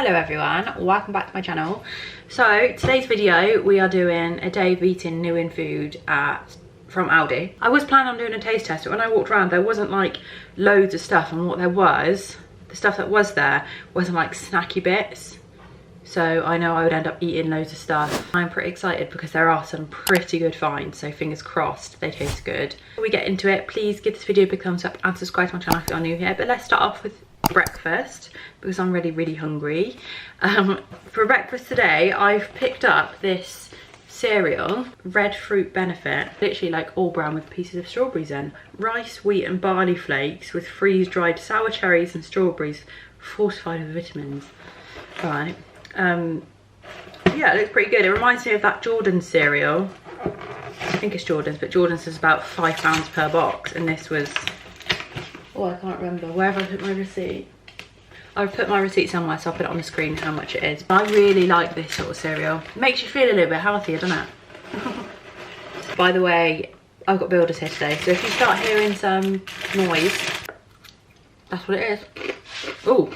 Hello everyone, welcome back to my channel. So today's video we are doing a day of eating new in food from Aldi. I was planning on doing a taste test, but when I walked around there wasn't like loads of stuff, and what there was, the stuff that was there wasn't like snacky bits. So I know I would end up eating loads of stuff. I'm pretty excited because there are some pretty good finds, so fingers crossed they taste good. Before we get into it, please give this video a big thumbs up and subscribe to my channel if you're new here. But let's start off with breakfast because I'm really hungry. For breakfast today I've picked up this cereal, Red Fruit Benefit, literally like all brown with pieces of strawberries in. Rice, wheat and barley flakes with freeze-dried sour cherries and strawberries fortified with vitamins. Right. Yeah, it looks pretty good. It reminds me of that Jordan's cereal. I think it's Jordan's, but Jordan's is about £5 per box, and this was, oh, I can't remember. Where have I put my receipt? I've put my receipt somewhere, so I'll put it on the screen how much it is. I really like this sort of cereal. It makes you feel a little bit healthier, doesn't it? By the way, I've got builders here today, so if you start hearing some noise, that's what it is. Oh,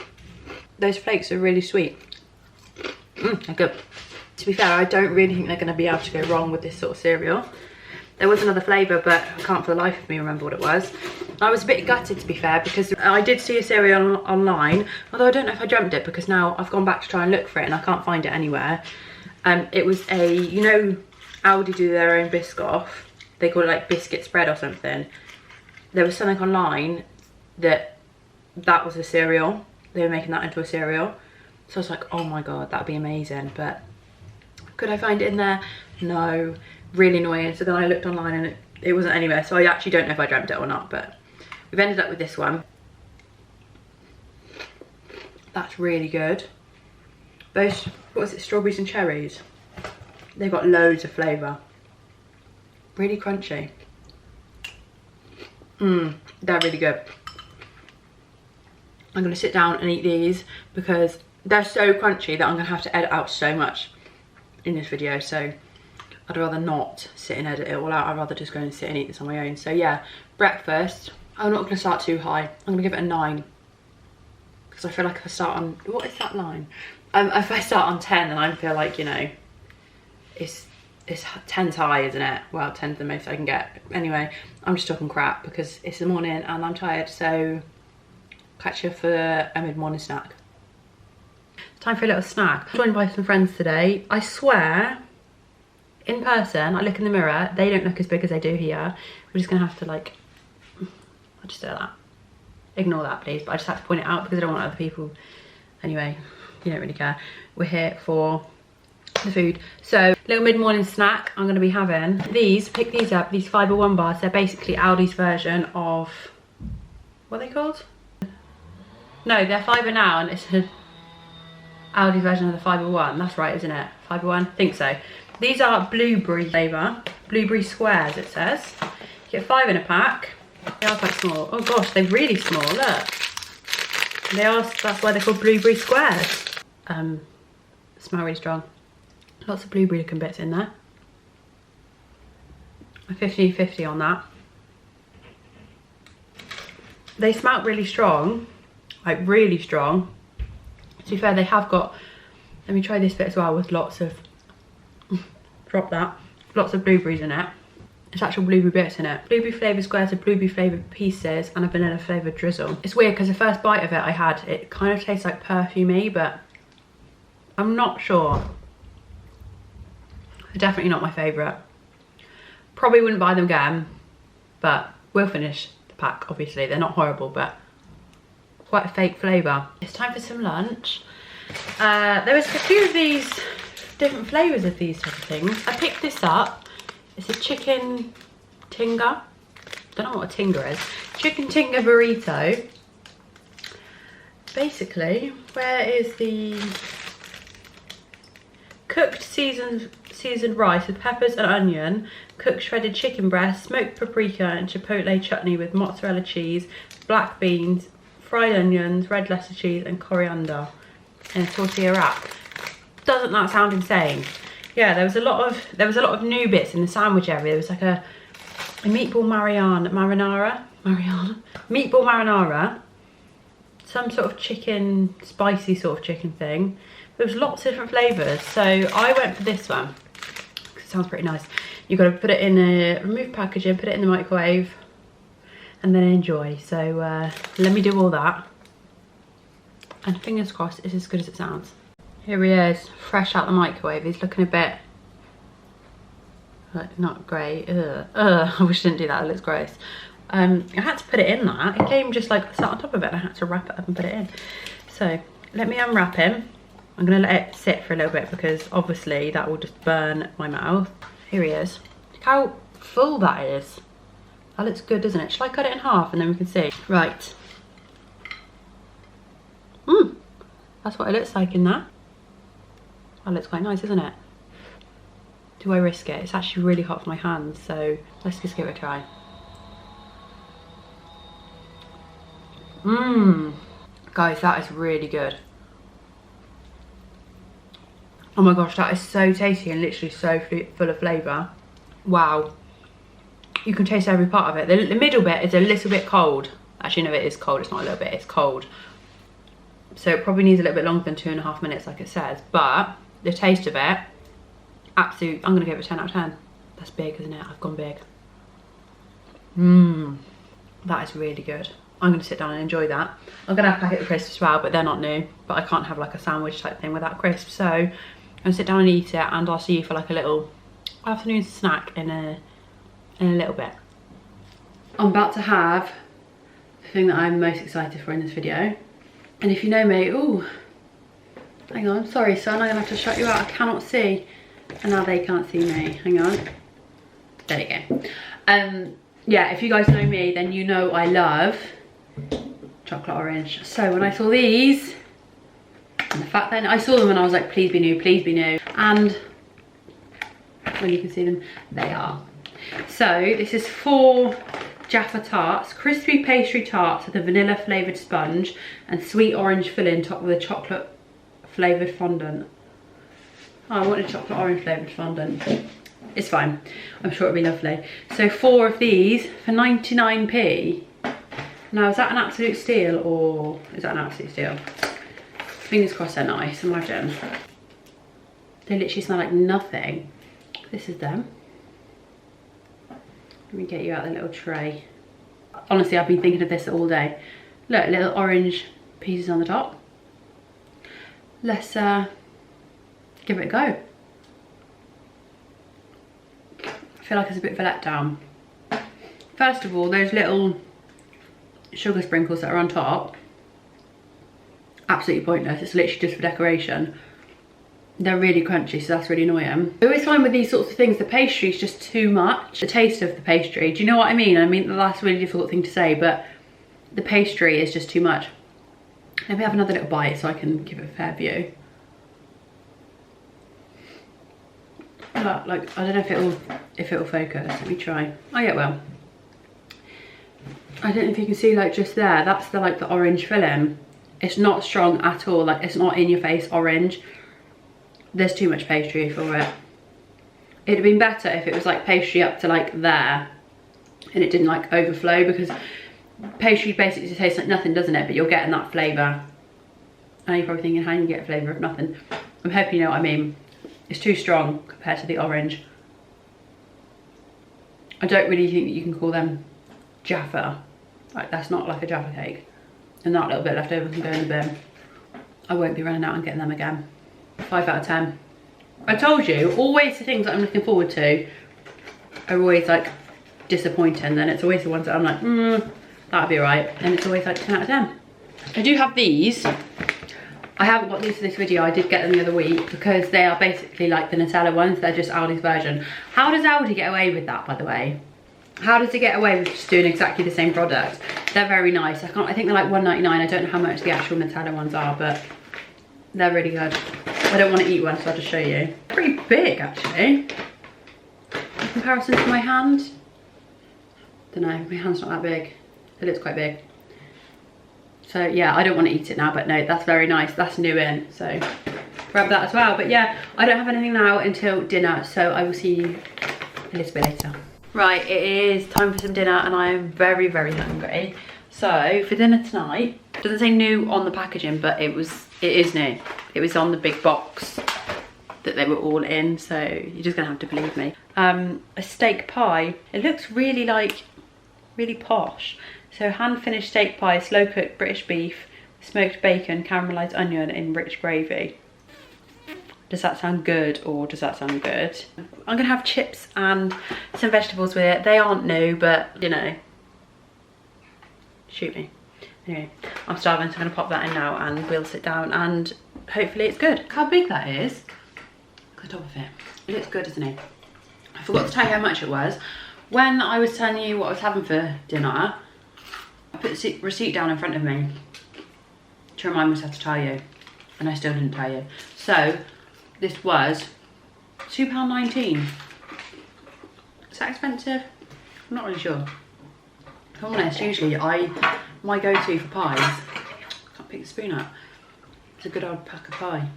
those flakes are really sweet. They're good. To be fair, I don't really think they're going to be able to go wrong with this sort of cereal. There was another flavour, but I can't for the life of me remember what it was. I was a bit gutted, to be fair, because I did see a cereal online, although I don't know if I dreamt it because now I've gone back to try and look for it and I can't find it anywhere. It was a, you know, Aldi do their own Biscoff. They call it like biscuit spread or something. There was something online that was a cereal. They were making that into a cereal. So I was like, oh my god, that'd be amazing. But could I find it in there? No. Really annoying. So then I looked online and it wasn't anywhere. So I actually don't know if I dreamt it or not, but we've ended up with this one. That's really good. Those, what was it, strawberries and cherries? They've got loads of flavour. Really crunchy. They're really good. I'm going to sit down and eat these because they're so crunchy that I'm going to have to edit out so much in this video. So I'd rather not sit and edit it all out. I'd rather just go and sit and eat this on my own. So yeah, breakfast. I'm not going to start too high. I'm going to give it a 9. Because I feel like if I start on, what is that line? If I start on 10, then I feel like, you know, it's 10's high, isn't it? Well, 10's the most I can get. Anyway, I'm just talking crap because it's the morning and I'm tired. So catch you for a mid-morning snack. Time for a little snack. I'm joined by some friends today. I swear, in person, I look in the mirror, they don't look as big as they do here. We're just gonna have to like, I'll just do that. Ignore that please, but I just have to point it out because I don't want other people, anyway, you don't really care. We're here for the food. So, little mid-morning snack, I'm gonna be having these, pick these up, these Fibre One bars. They're basically Aldi's version of, what are they called? No, they're Fibre Now, and it's Aldi's version of the Fibre One. That's right, isn't it? Fibre One? Think so. These are blueberry flavour. Blueberry squares, it says. You get 5 in a pack. They are quite small. Oh gosh, they're really small, look. They are, that's why they're called blueberry squares. Smell really strong. Lots of blueberry looking bits in there. A 50-50 on that. They smell really strong. Like really strong. To be fair, they have got, let me try this bit as well with lots of, drop that, lots of blueberries in it. It's actual blueberry bits in it. Blueberry flavoured squares of blueberry flavoured pieces and a vanilla flavoured drizzle. It's weird because the first bite of it I had, it kind of tastes like perfumey, but I'm not sure. They're definitely not my favourite. Probably wouldn't buy them again, but we'll finish the pack, obviously. They're not horrible, but quite a fake flavour. It's time for some lunch. There was a few of these different flavours of these type of things. I picked this up. It's a chicken tinga. Don't know what a tinga is. Chicken tinga burrito. Basically, where is the cooked seasoned rice with peppers and onion, cooked shredded chicken breast, smoked paprika and chipotle chutney with mozzarella cheese, black beans, fried onions, red Leicester cheese and coriander in a tortilla wrap. Doesn't that sound insane? Yeah, there was a lot of new bits in the sandwich area. There was like a meatball marinara. Meatball marinara. some sort of chicken, spicy sort of chicken thing. There was lots of different flavours, so I went for this one because it sounds pretty nice. You've got to put it in a remove packaging, put it in the microwave, and then enjoy. So let me do all that, and fingers crossed it's as good as it sounds. Here he is, fresh out the microwave. He's looking a bit like not great. I wish I didn't do that, it looks gross. I had to put it in that. It came just like sat on top of it and I had to wrap it up and put it in. So let me unwrap him. I'm gonna let it sit for a little bit because obviously that will just burn my mouth. Here he is. Look how full that is. That looks good, doesn't it? Shall I cut it in half and then we can see? Right. That's what it looks like in that. That looks quite nice, isn't it? Do I risk it? It's actually really hot for my hands, so let's just give it a try. Guys, that is really good. Oh my gosh, that is so tasty and literally so full of flavour. Wow. You can taste every part of it. The middle bit is a little bit cold. Actually, no, it is cold. It's not a little bit, it's cold. So it probably needs a little bit longer than 2.5 minutes like it says. But the taste of it, absolute, I'm gonna give it a 10 out of 10. That's big, isn't it? I've gone big. That is really good. I'm gonna sit down and enjoy that. I'm gonna have a packet of crisps as well, but they're not new. But I can't have like a sandwich type thing without crisps. So I'm gonna sit down and eat it, and I'll see you for like a little afternoon snack in a little bit. I'm about to have the thing that I'm most excited for in this video. And if you know me, ooh, hang on, sorry son, I'm gonna have to shut you out, I cannot see. And now they can't see me, hang on. There you go. Yeah, if you guys know me, then you know I love chocolate orange. So when I saw these, and the fact that I saw them and I was like, please be new, please be new. And when you can see them, they are. So this is 4 Jaffa tarts, crispy pastry tarts with a vanilla flavoured sponge and sweet orange filling topped with a chocolate flavoured fondant. Oh, I wanted chocolate orange flavoured fondant. It's fine, I'm sure it'll be lovely. So 4 of these for 99p. Now is that an absolute steal, or is that an absolute steal? Fingers crossed they're nice, imagine. They literally smell like nothing. This is them. Let me get you out the little tray. Honestly, I've been thinking of this all day. Look, little orange pieces on the top. Let's give it a go. I feel like it's a bit of a letdown. First of all, those little sugar sprinkles that are on top, absolutely pointless. It's literally just for decoration. They're really crunchy, so that's really annoying. I always find with these sorts of things, the pastry is just too much. The taste of the pastry, do you know what I mean? I mean, that's a really difficult thing to say, but the pastry is just too much. Let me have another little bite so I can give it a fair view. Look, like, I don't know if it'll focus. Let me try. Oh yeah, it will. I don't know if you can see, like, just there, that's the like the orange filling. It's not strong at all, like it's not in your face orange. There's too much pastry for it. It'd have been better if it was like pastry up to like there and it didn't like overflow, because pastry basically tastes like nothing, doesn't it? But you're getting that flavour. I know you're probably thinking, how do you get a flavour of nothing? I'm hoping you know what I mean. It's too strong compared to the orange. I don't really think that you can call them Jaffa. Like, that's not like a Jaffa cake. And that little bit left over can go in the bin. I won't be running out and getting them again. 5 out of 10. I told you, always the things that I'm looking forward to are always like disappointing. Then it's always the ones that I'm like, that'll be right. And it's always like 10 out of 10. I do have these. I haven't got these for this video. I did get them the other week because they are basically like the Nutella ones. They're just Aldi's version. How does Aldi get away with that, by the way? How does it get away with just doing exactly the same product? They're very nice. I think they're like $1.99. I don't know how much the actual Nutella ones are, but they're really good. I don't want to eat one, so I'll just show you. Pretty big, actually. In comparison to my hand. Don't know, my hand's not that big. It looks quite big. So yeah, I don't want to eat it now, but no, that's very nice. That's new in, so grab that as well. But yeah, I don't have anything now until dinner, so I will see you a little bit later. Right, it is time for some dinner and I am very, very hungry. So for dinner tonight, Doesn't say new on the packaging, but it is new. It was on the big box that they were all in, so you're just gonna have to believe me. A steak pie. It looks really like, really posh. So hand finished steak pie, slow cooked British beef, smoked bacon, caramelized onion in rich gravy. Does that sound good, or does that sound good? I'm gonna have chips and some vegetables with it. They aren't new, but you know, shoot me. Anyway, I'm starving, so I'm gonna pop that in now and we'll sit down and hopefully it's good. Look how big that is. Look at the top of it. It looks good, doesn't it? I forgot to tell you how much it was. When I was telling you what I was having for dinner, I put the receipt down in front of me to remind myself to tell you, and I still didn't tell you. So this was £2.19. Is that expensive? I'm not really sure. If I'm honest, usually my go-to for pies, can't pick the spoon up, it's a good old pack of pie.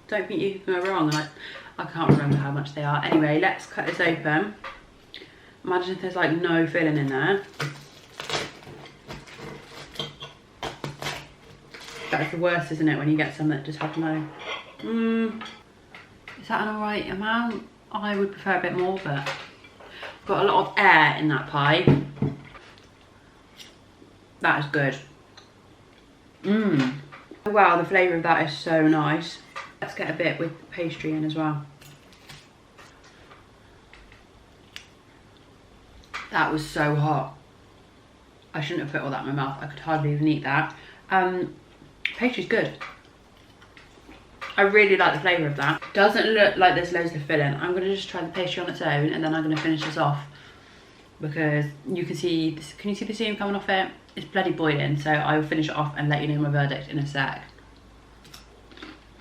Don't think you can go wrong. I can't remember how much they are. Anyway, let's cut this open. Imagine if there's like no filling in there. That's the worst, isn't it, when you get some that just have no. Is that an alright amount? I would prefer a bit more, but got a lot of air in that pie. That is good. Wow, the flavour of that is so nice. Let's get a bit with pastry in as well. That was so hot. I shouldn't have put all that in my mouth. I could hardly even eat that. Pastry's good. I really like the flavour of that. Doesn't look like there's loads of filling. I'm going to just try the pastry on its own and then I'm going to finish this off. Because you can see, can you see the steam coming off it? It's bloody boiling, so I will finish it off and let you know my verdict in a sec.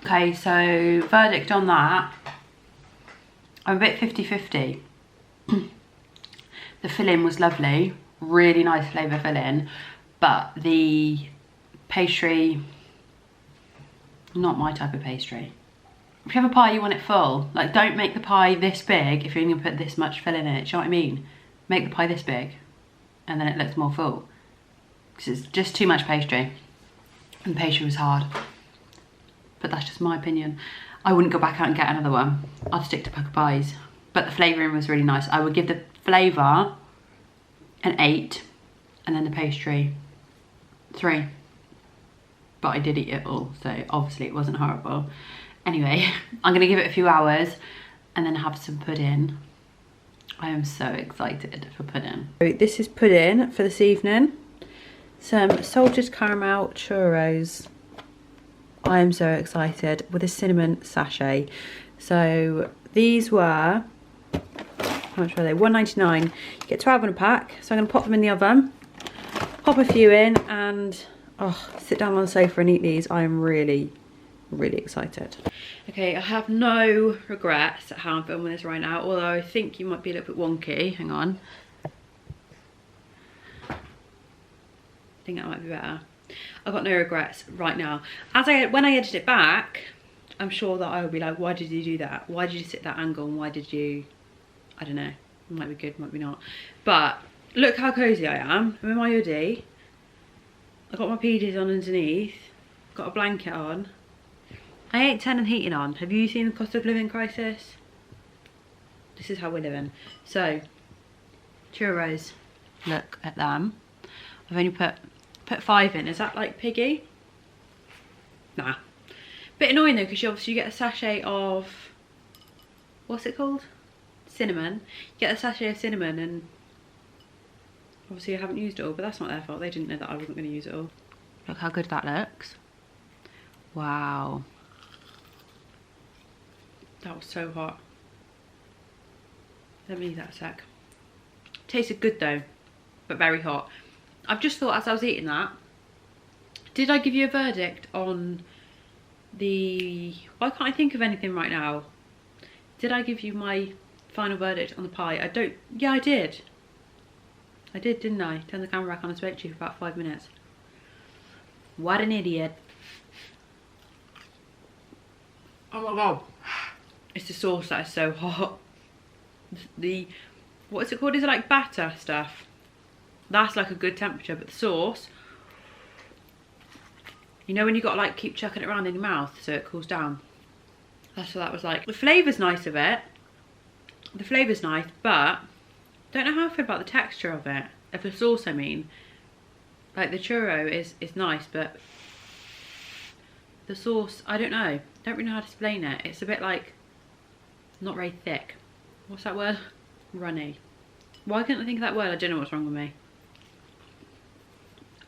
Okay, so verdict on that. I'm a bit 50-50. The filling was lovely, really nice flavour filling, but the pastry, not my type of pastry. If you have a pie, you want it full. Like, don't make the pie this big if you're going to put this much filling in it. Do you know what I mean? Make the pie this big, and then it looks more full. Because it's just too much pastry, and the pastry was hard. But that's just my opinion. I wouldn't go back out and get another one. I'd stick to pack of pies. But the flavouring was really nice. I would give the flavour an 8, and then the pastry 3. But I did eat it all, so obviously it wasn't horrible. Anyway, I'm gonna give it a few hours and then have some pudding. I am so excited for pudding. So this is pudding for this evening. Some salted caramel churros. I am so excited, with a cinnamon sachet. So these were, how much were they? $1.99. You get 12 in a pack. So I'm gonna pop them in the oven, pop a few in, and sit down on the sofa and eat these. I am really, really excited. Okay, I have no regrets at how I'm filming this right now, although I think you might be a little bit wonky. Hang on. I think that might be better. I've got no regrets right now. When I edit it back, I'm sure that I will be like, why did you do that? Why did you sit that angle? And why did you, I don't know. It might be good, might be not. But look how cozy I am. I'm in my hoodie. I've got my PJs on underneath. Got a blanket on. I ain't turning the heating on. Have you seen the cost of living crisis? This is how we're living. So, churros. Look at them. I've only put 5 in. Is that like piggy? Nah. Bit annoying though, because you obviously get a sachet of, what's it called? Cinnamon. You get a sachet of cinnamon, and obviously I haven't used it all, but that's not their fault. They didn't know that I wasn't going to use it all. Look how good that looks. Wow. That was so hot. Let me eat that a sec. Tasted good though, but very hot. I've just thought as I was eating that, did I give you a verdict on the, why can't I think of anything right now? Did I give you my final verdict on the pie? Yeah I did. I did, didn't I? Turn the camera back on and spoke to you for about 5 minutes. What an idiot. Oh my god. It's the sauce that is so hot. What is it called? Is it like batter stuff? That's like a good temperature, but the sauce, You know when you got to like keep chucking it around in your mouth so it cools down? That's what that was like. The flavour's nice of it. The flavour's nice, but don't know how I feel about the texture of it. If the sauce, I mean. Like the churro is nice, but the sauce, I don't know. Don't really know how to explain it. It's a bit like, not very thick. What's that word? Runny. Why couldn't I think of that word? I don't know what's wrong with me.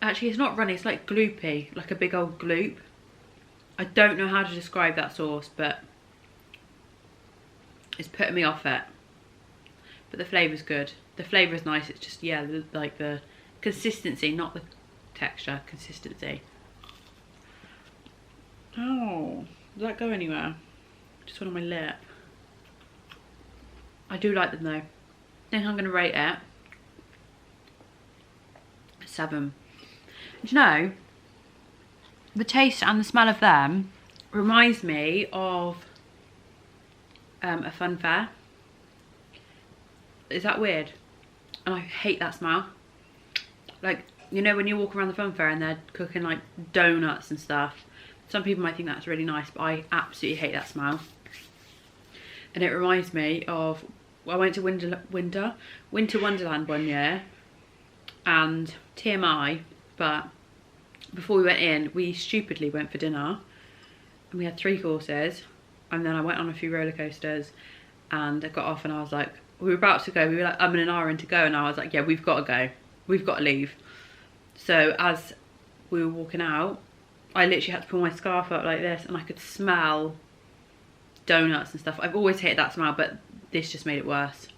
Actually, it's not runny, it's like gloopy, like a big old gloop. I don't know how to describe that sauce, but it's putting me off it. But the flavour's good. The flavour is nice, it's just, yeah, like the consistency, not the texture, consistency. Oh, does that go anywhere? Just one on my lip. I do like them though. I think I'm going to rate it 7. Do you know, the taste and the smell of them reminds me of a fun fair. Is that weird? And I hate that smell. Like, you know when you walk around the fun fair and they're cooking like donuts and stuff. Some people might think that's really nice, but I absolutely hate that smell. And it reminds me of, well, I went to Winter Wonderland one year, and TMI, but before we went in, we stupidly went for dinner, and we had 3 courses, and then I went on a few roller coasters, and I got off and I was like, we were about to go, we were like, I'm an hour in to go, and I was like, yeah, we've got to go, we've got to leave. So as we were walking out, I literally had to pull my scarf up like this, and I could smell donuts and stuff. I've always hated that smell, but this just made it worse.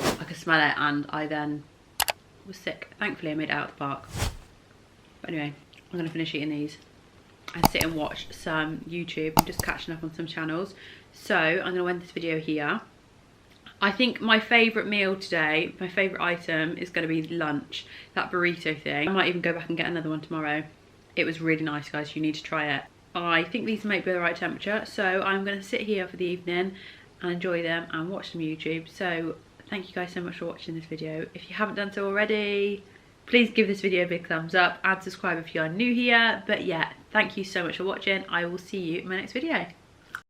I could smell it, and I then was sick. Thankfully I made it out of the park. But anyway, I'm gonna finish eating these and sit and watch some YouTube. I'm just catching up on some channels. So I'm gonna end this video here. I think my favourite meal today, my favourite item is gonna be lunch. That burrito thing. I might even go back and get another one tomorrow. It was really nice, guys. You need to try it. I think these might be the right temperature, so I'm gonna sit here for the evening and enjoy them and watch some YouTube. So thank you guys so much for watching this video. If you haven't done so already, please give this video a big thumbs up and subscribe if you are new here. But yeah, thank you so much for watching. I will see you in my next video.